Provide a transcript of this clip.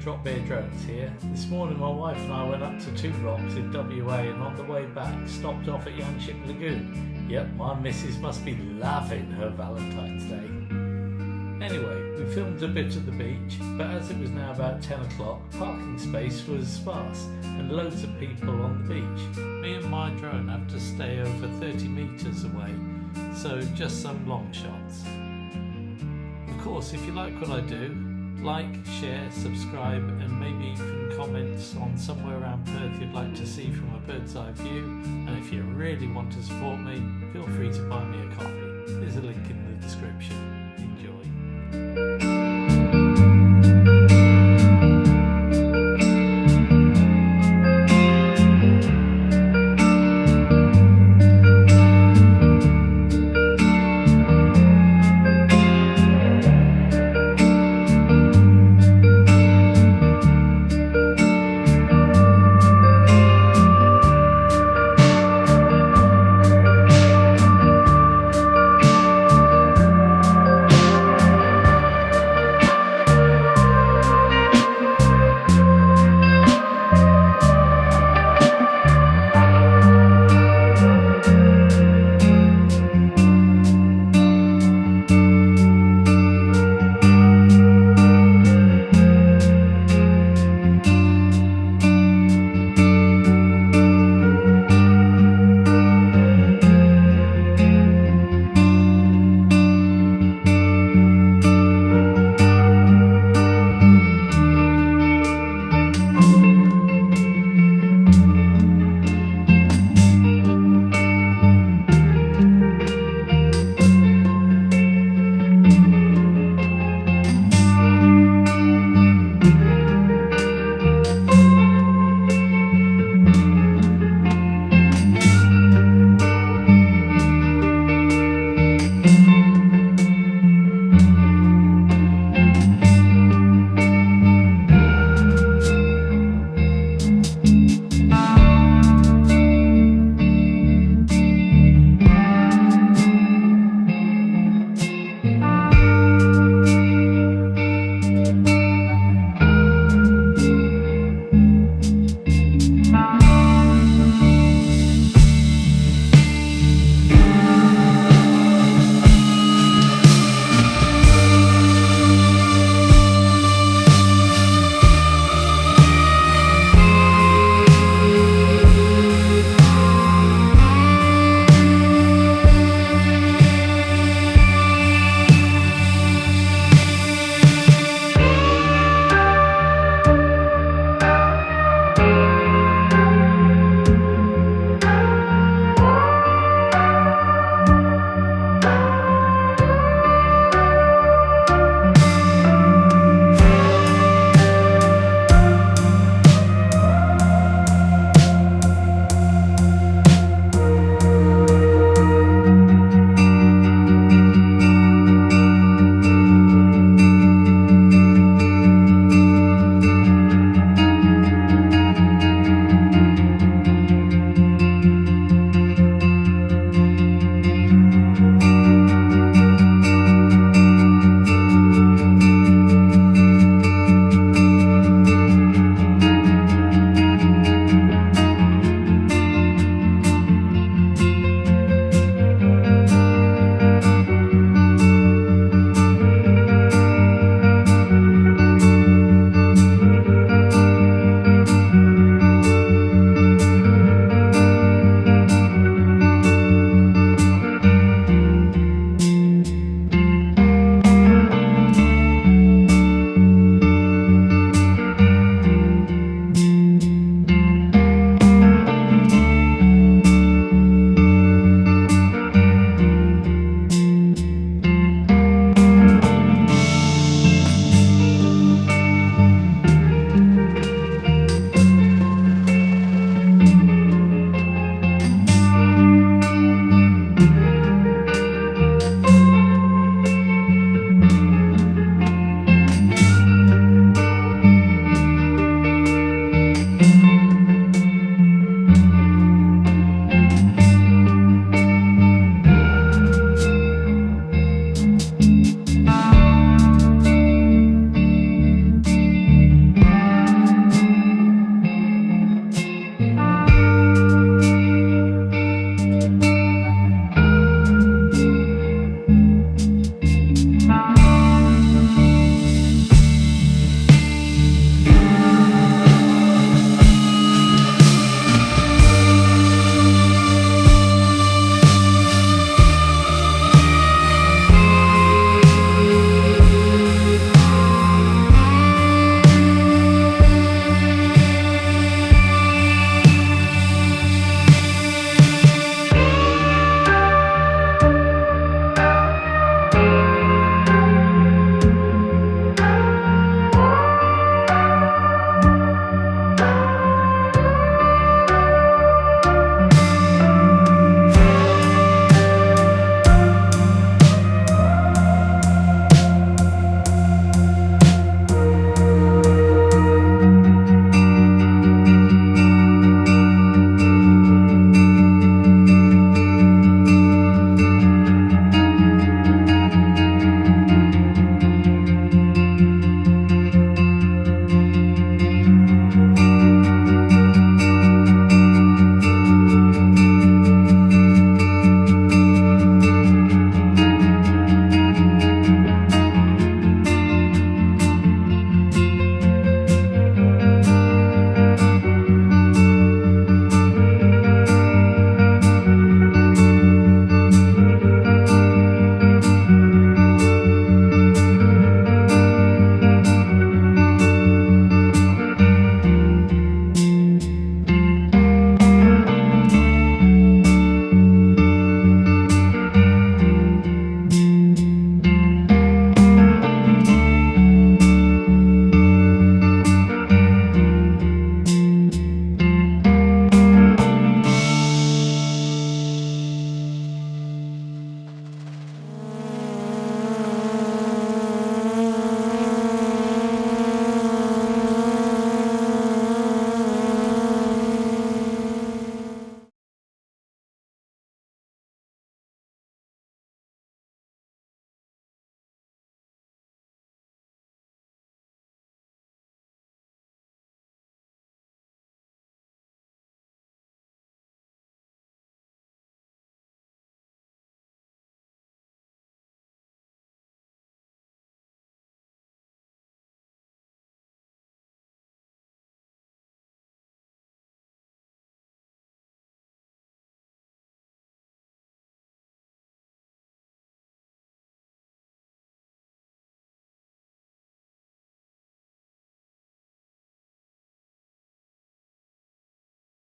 Drop Beer Drones here. This morning my wife and I went up to Two Rocks in WA and on the way back stopped off at Yanchep Lagoon. Yep, my missus must be loving her Valentine's Day. Anyway, we filmed a bit at the beach, but as it was now about 10 o'clock, parking space was sparse and loads of people on the beach. Me and my drone have to stay over 30 metres away, so just some long shots. Of course, if you like what I do, like, share, subscribe, and maybe even comments on somewhere around Perth you'd like to see from a bird's eye view. And if you really want to support me, feel free to buy me a coffee.